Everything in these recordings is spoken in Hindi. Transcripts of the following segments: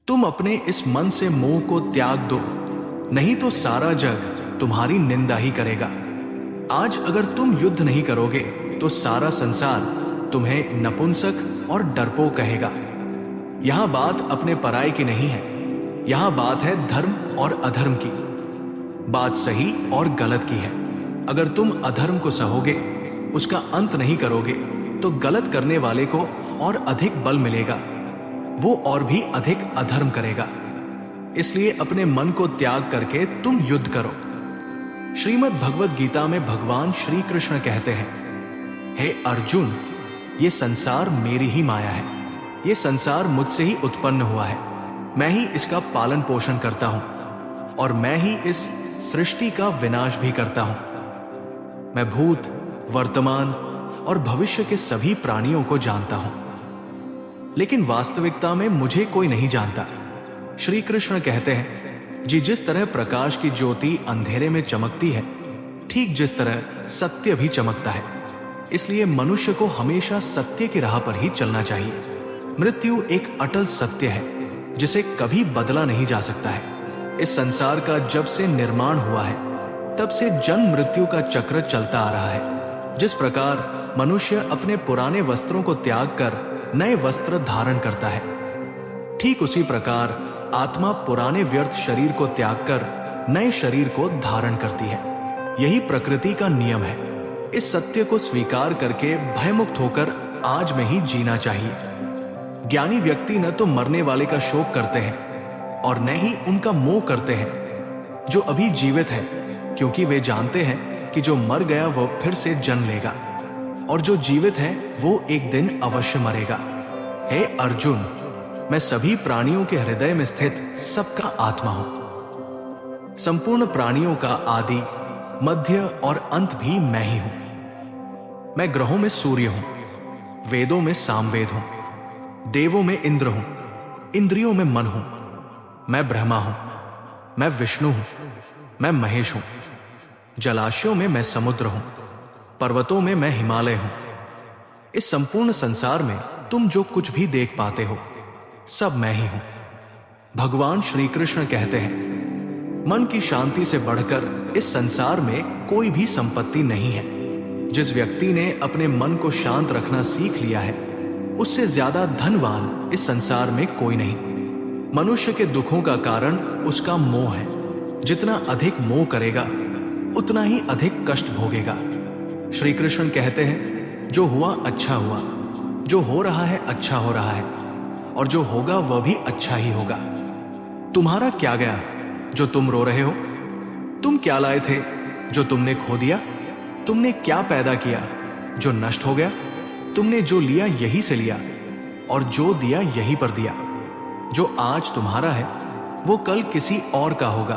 तुम अपने इस मन से मोह को त्याग दो, नहीं तो सारा जग तुम्हारी निंदा ही करेगा। आज अगर तुम युद्ध नहीं करोगे तो सारा संसार तुम्हें नपुंसक और डरपोक कहेगा। यहां बात अपने पराये की नहीं है, यहां बात है धर्म और अधर्म की, बात सही और गलत की है। अगर तुम अधर्म को सहोगे, उसका अंत नहीं करोगे, तो गलत करने वाले को और अधिक बल मिलेगा, वो और भी अधिक अधर्म करेगा। इसलिए अपने मन को त्याग करके तुम युद्ध करो। श्रीमद् भगवद गीता में भगवान श्री कृष्ण कहते हैं, हे अर्जुन, ये संसार मेरी ही माया है, ये संसार मुझसे ही उत्पन्न हुआ है, मैं ही इसका पालन पोषण करता हूं और मैं ही इस सृष्टि का विनाश भी करता हूं। मैं भूत, वर्तमान और भविष्य के सभी प्राणियों को जानता हूं, लेकिन वास्तविकता में मुझे कोई नहीं जानता। श्री कृष्ण कहते हैं, जी जिस तरह प्रकाश की ज्योति अंधेरे में चमकती है, ठीक जिस तरह सत्य भी चमकता है। इसलिए मनुष्य को हमेशा सत्य की राह पर ही चलना चाहिए। मृत्यु एक अटल सत्य है जिसे कभी बदला नहीं जा सकता है। इस संसार का जब से निर्माण हुआ है, तब से जन्म मृत्यु का चक्र चलता आ रहा है। जिस प्रकार मनुष्य अपने पुराने वस्त्रों को त्याग कर नए वस्त्र धारण करता है, ठीक उसी प्रकार आत्मा पुराने व्यर्थ शरीर को त्याग कर नए शरीर को धारण करती है। यही प्रकृति का नियम है। इस सत्य को स्वीकार करके भयमुक्त होकर आज में ही जीना चाहिए। ज्ञानी व्यक्ति न तो मरने वाले का शोक करते हैं और न ही उनका मोह करते हैं जो अभी जीवित है, क्योंकि वे जानते हैं कि जो मर गया वो फिर से जन्म लेगा और जो जीवित है वो एक दिन अवश्य मरेगा। हे अर्जुन, मैं सभी प्राणियों के हृदय में स्थित सबका आत्मा हूं। संपूर्ण प्राणियों का आदि, मध्य और अंत भी मैं ही हूं। मैं ग्रहों में सूर्य हूं, वेदों में सामवेद हूं, देवों में इंद्र हूं, इंद्रियों में मन हूं। मैं ब्रह्मा हूं, मैं विष्णु हूं, मैं महेश हूं। जलाशयों में मैं समुद्र हूं, पर्वतों में मैं हिमालय हूं। इस संपूर्ण संसार में तुम जो कुछ भी देख पाते हो, सब मैं ही हूं। भगवान श्री कृष्ण कहते हैं, मन की शांति से बढ़कर इस संसार में कोई भी संपत्ति नहीं है। जिस व्यक्ति ने अपने मन को शांत रखना सीख लिया है, उससे ज्यादा धनवान इस संसार में कोई नहीं। मनुष्य के दुखों का कारण उसका मोह है। जितना अधिक मोह करेगा, उतना ही अधिक कष्ट भोगेगा। श्री कृष्ण कहते हैं, जो हुआ अच्छा हुआ, जो हो रहा है अच्छा हो रहा है, और जो होगा वह भी अच्छा ही होगा। तुम्हारा क्या गया जो तुम रो रहे हो? तुम क्या लाए थे जो तुमने खो दिया? तुमने क्या पैदा किया जो नष्ट हो गया? तुमने जो लिया यही से लिया, और जो दिया यही पर दिया। जो आज तुम्हारा है वो कल किसी और का होगा,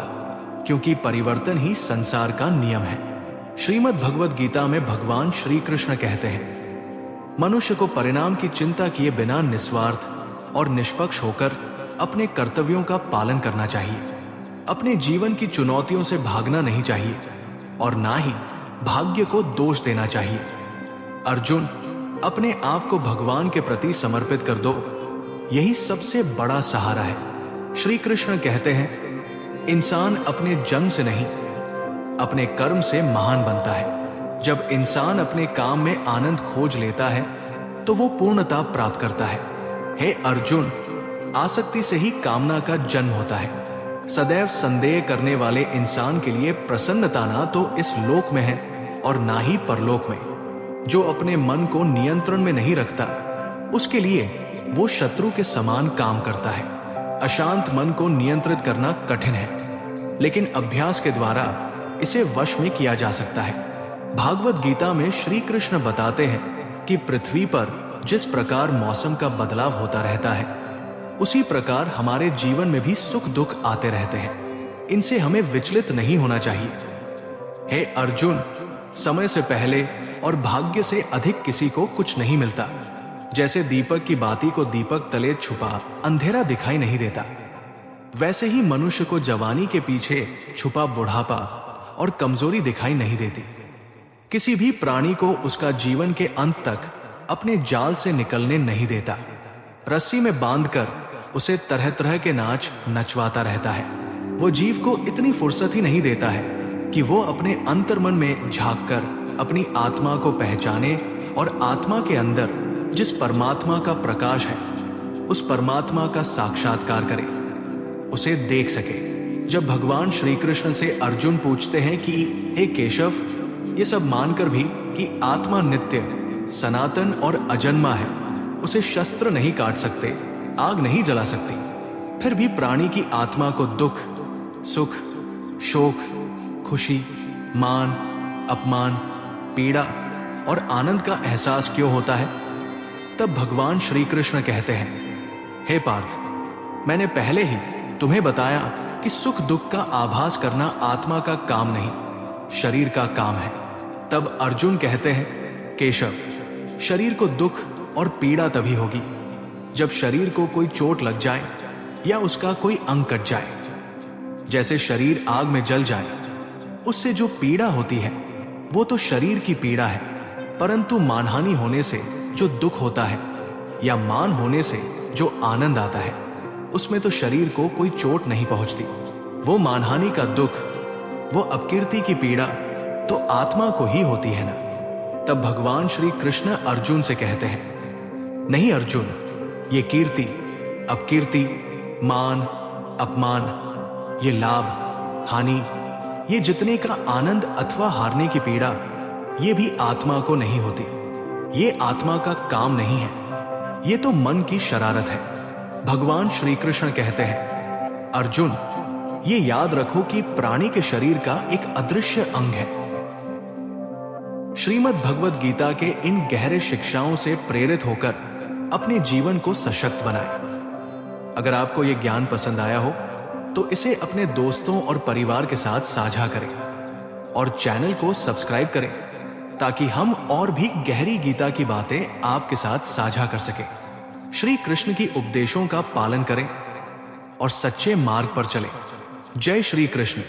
क्योंकि परिवर्तन ही संसार का नियम है। श्रीमद् भगवद गीता में भगवान श्री कृष्ण कहते हैं, मनुष्य को परिणाम की चिंता किए बिना निस्वार्थ और निष्पक्ष होकर अपने कर्तव्यों का पालन करना चाहिए। अपने जीवन की चुनौतियों से भागना नहीं चाहिए और ना ही भाग्य को दोष देना चाहिए। अर्जुन, अपने आप को भगवान के प्रति समर्पित कर दो, यही सबसे बड़ा सहारा है। श्री कृष्ण कहते हैं, इंसान अपने जन्म से नहीं, अपने कर्म से महान बनता है। जब इंसान अपने काम में आनंद खोज लेता है तो वो पूर्णता प्राप्त करता है। हे अर्जुन, आसक्ति से ही कामना का जन्म होता है। सदैव संदेह करने वाले इंसान के लिए प्रसन्नता ना तो इस लोक में है और ना ही परलोक में। जो अपने मन को नियंत्रण में नहीं रखता, उसके लिए वो शत्रु के समान काम करता है। अशांत मन को नियंत्रित करना कठिन है, लेकिन अभ्यास के द्वारा इसे वश में किया जा सकता है। भागवत गीता में श्री कृष्ण बताते हैं कि पृथ्वी पर जिस प्रकार मौसम का बदलाव होता रहता है, उसी प्रकार हमारे जीवन में भी सुख दुख आते रहते हैं। इनसे हमें विचलित नहीं होना चाहिए। हे अर्जुन, समय से पहले और भाग्य से अधिक किसी को कुछ नहीं मिलता। जैसे दीपक की बाती को दीपक तले छुपा अंधेरा दिखाई नहीं देता, वैसे ही मनुष्य को जवानी के पीछे छुपा बुढ़ापा और कमजोरी दिखाई नहीं देती। किसी भी प्राणी को उसका जीवन के अंत तक अपने जाल से निकलने नहीं देता। रस्सी में बांधकर उसे तरह तरह के नाच नचवाता रहता है। वो जीव को इतनी फुर्सत ही नहीं देता है कि वो अपने अंतर्मन में झांककर अपनी आत्मा को पहचाने और आत्मा के अंदर जिस परमात्मा का प्रकाश है उस परमात्मा का साक्षात्कार करे, उसे देख सके। जब भगवान श्री कृष्ण से अर्जुन पूछते हैं कि हे केशव, ये सब मानकर भी कि आत्मा नित्य, सनातन और अजन्मा है, उसे शस्त्र नहीं काट सकते, आग नहीं जला सकती, फिर भी प्राणी की आत्मा को दुख, सुख, शोक, खुशी, मान, अपमान, पीड़ा और आनंद का एहसास क्यों होता है? तब भगवान श्री कृष्ण कहते हैं, हे पार्थ, मैंने पहले ही तुम्हें बताया कि सुख दुख का आभास करना आत्मा का काम नहीं, शरीर का काम है। तब अर्जुन कहते हैं, केशव, शरीर को दुख और पीड़ा तभी होगी जब शरीर को कोई चोट लग जाए या उसका कोई अंग कट जाए। जैसे शरीर आग में जल जाए, उससे जो पीड़ा होती है वो तो शरीर की पीड़ा है, परंतु मानहानि होने से जो दुख होता है या मान होने से जो आनंद आता है, उसमें तो शरीर को कोई चोट नहीं पहुंचती। वो मानहानि का दुख, वो अपकीर्ति की पीड़ा तो आत्मा को ही होती है ना। तब भगवान श्री कृष्ण अर्जुन से कहते हैं, नहीं अर्जुन, ये कीर्ति, अपकीर्ति, मान, अपमान, ये लाभ, हानि, ये जितने का आनंद अथवा हारने की पीड़ा, ये भी आत्मा को नहीं होती। ये आत्मा का काम नहीं है, ये तो मन की शरारत है। भगवान श्री कृष्ण कहते हैं, अर्जुन, ये याद रखो कि प्राणी के शरीर का एक अदृश्य अंग है। श्रीमद् भगवद गीता के इन गहरे शिक्षाओं से प्रेरित होकर अपने जीवन को सशक्त बनाएं। अगर आपको यह ज्ञान पसंद आया हो तो इसे अपने दोस्तों और परिवार के साथ साझा करें और चैनल को सब्सक्राइब करें ताकि हम और भी गहरी गीता की बातें आपके साथ साझा कर सकें। श्री कृष्ण की उपदेशों का पालन करें और सच्चे मार्ग पर चलें। जय श्री कृष्ण।